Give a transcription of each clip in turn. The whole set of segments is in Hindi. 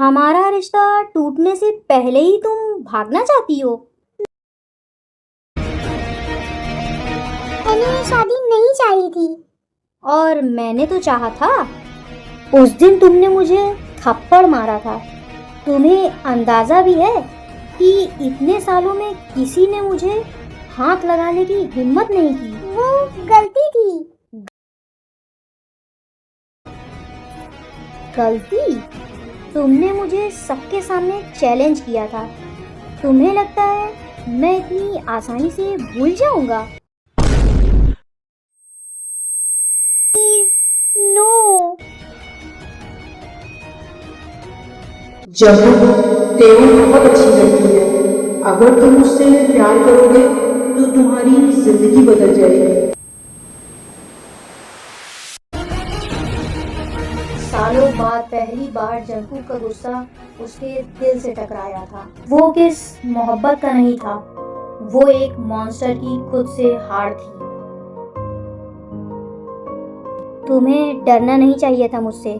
हमारा रिश्ता टूटने से पहले ही तुम भागना चाहती हो। मैंने ये शादी नहीं चाही थी। और मैंने तो चाहा था। उस दिन तुमने मुझे थप्पड़ मारा था। तुम्हें अंदाजा भी है कि इतने सालों में किसी ने मुझे हाथ लगाने की हिम्मत नहीं की। वो गलती थी। गलती? तुमने मुझे सबके सामने चैलेंज किया था। तुम्हें लगता है मैं इतनी आसानी से भूल जाऊंगा? नो। जब तेवन बहुत अच्छी लड़की है। अगर तुम उससे प्यार करोगे तो तुम्हारी जिंदगी बदल जाएगी। सालों बाद पहली बार जंकू का गुस्सा उसके दिल से टकराया था। वो किस मोहब्बत का नहीं था, वो एक मॉन्स्टर की खुद से हार थी। तुम्हें डरना नहीं चाहिए था मुझसे,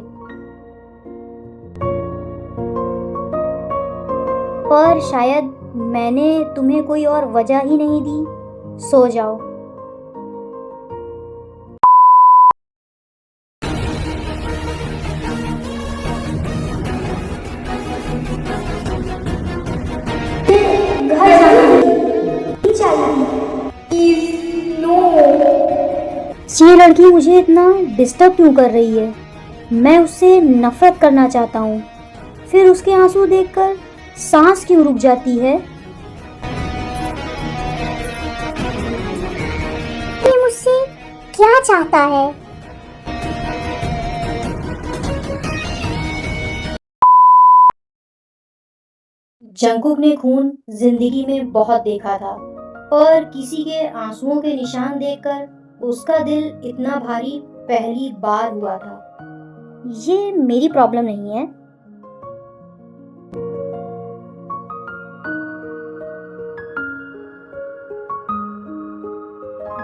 पर शायद मैंने तुम्हें कोई और वजह ही नहीं दी। सो जाओ। घर जाना नहीं चाहिए। नो। ये लड़की मुझे इतना डिस्टर्ब क्यों कर रही है? मैं उससे नफरत करना चाहता हूँ, फिर उसके आंसू देखकर सांस क्यों रुक जाती है? ये मुझसे क्या चाहता है? जंकुक ने खून जिंदगी में बहुत देखा था, पर किसी के आंसुओं के निशान देखकर उसका दिल इतना भारी पहली बार हुआ था। ये मेरी प्रॉब्लम नहीं है।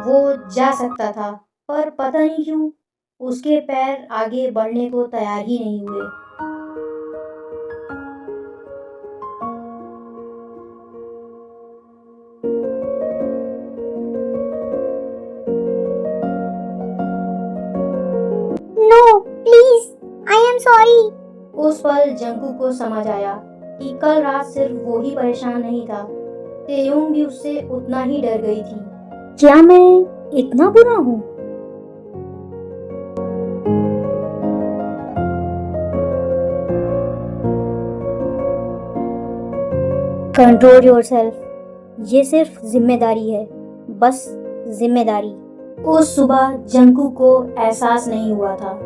वो जा सकता था, पर पता नहीं क्यों उसके पैर आगे बढ़ने को तैयार ही नहीं हुए। No please, I am sorry. उस पल जंकू को समझ आया कि कल रात सिर्फ वो ही परेशान नहीं था, तेयुंग भी उससे उतना ही डर गई थी। क्या मैं इतना बुरा हूँ? Control yourself. ये सिर्फ जिम्मेदारी है, बस जिम्मेदारी। उस सुबह जंकू को एहसास नहीं हुआ था,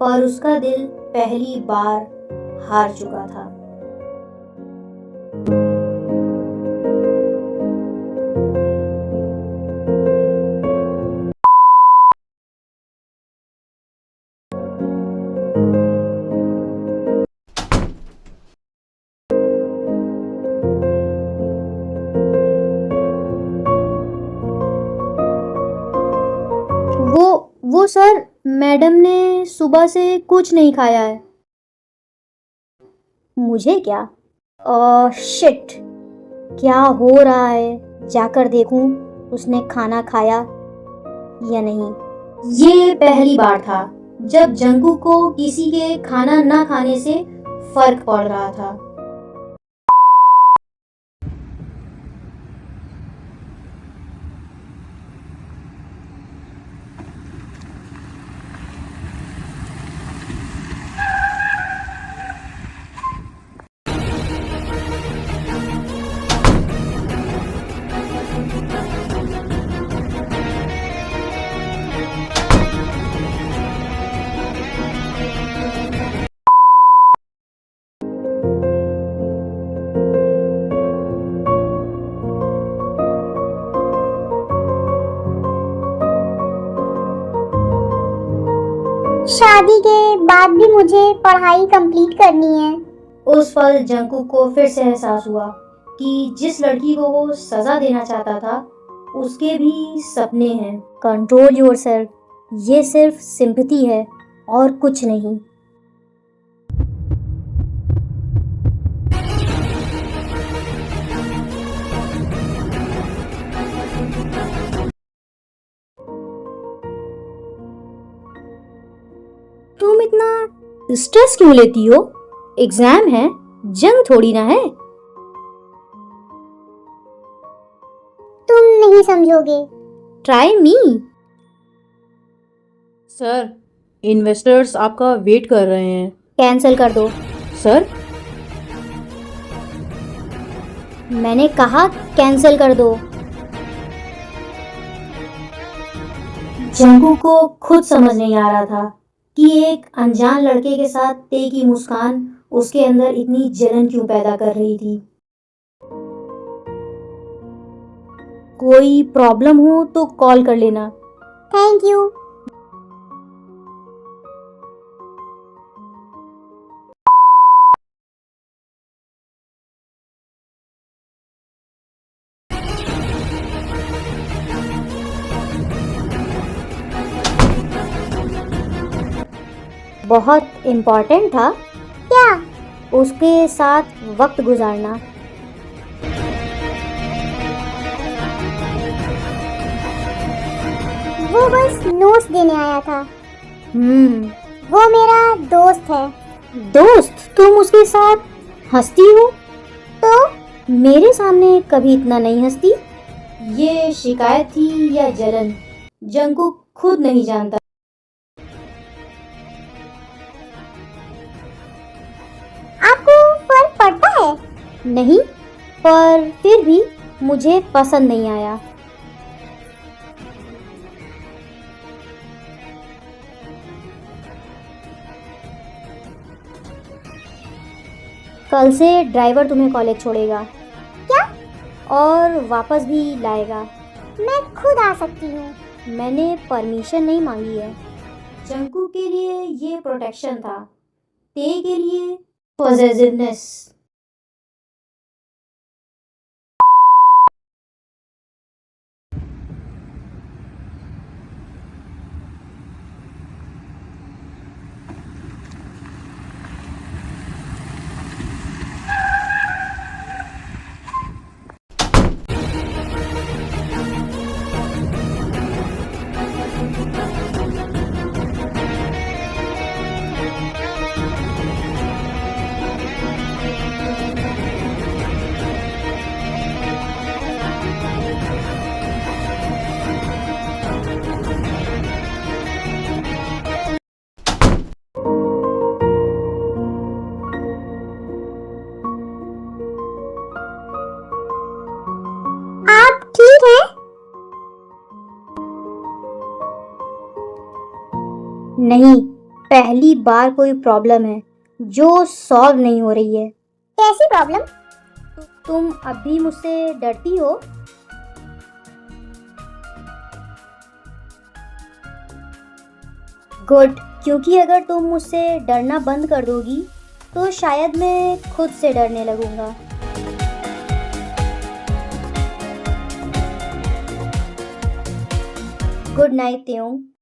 पर उसका दिल पहली बार हार चुका था। वो सर, मैडम ने सुबह से कुछ नहीं खाया है। मुझे क्या? शिट। क्या हो रहा है? जाकर देखूं उसने खाना खाया या नहीं। ये पहली बार था जब जंकू को किसी के खाना ना खाने से फर्क पड़ रहा था। शादी के बाद भी मुझे पढ़ाई कंप्लीट करनी है। उस पल जंकू को फिर से एहसास हुआ कि जिस लड़की को वो सजा देना चाहता था उसके भी सपने हैं। Control yourself. ये सिर्फ सिंपैथी है और कुछ नहीं। तुम इतना स्ट्रेस क्यों लेती हो? एग्जाम है, जंग थोड़ी ना है। तुम नहीं समझोगे। Try me. सर, इन्वेस्टर्स आपका वेट कर रहे हैं। कैंसिल कर दो। सर, मैंने कहा कैंसिल कर दो। जंगू को खुद समझ नहीं आ रहा था कि एक अनजान लड़के के साथ ते की मुस्कान उसके अंदर इतनी जलन क्यों पैदा कर रही थी। कोई प्रॉब्लम हो तो कॉल कर लेना। Thank you. बहुत इम्पोर्टेंट था क्या? उसके साथ वक्त गुजारना। वो बस नोट्स देने आया था। वो मेरा दोस्त है। दोस्त? तुम उसके साथ हंसती हो? तो मेरे सामने कभी इतना नहीं हंसती। ये शिकायत थी या जलन, जंगकुक खुद नहीं जानता। आपको फर्क पड़ता है? नहीं, पर फिर भी मुझे पसंद नहीं आया। कल से ड्राइवर तुम्हें कॉलेज छोड़ेगा। क्या? और वापस भी लाएगा। मैं खुद आ सकती हूँ। मैंने परमिशन नहीं मांगी है। जंकू के लिए ये प्रोटेक्शन था, ते के लिए पॉजिटिवनेस। आप ठीक हैं? नहीं, पहली बार कोई प्रॉब्लम है जो सॉल्व नहीं हो रही है। कैसी प्रॉब्लम? तुम अब भी मुझसे डरती हो? गुड, क्योंकि अगर तुम मुझसे डरना बंद कर दोगी तो शायद मैं खुद से डरने लगूंगा। गुड नाइट त्यों।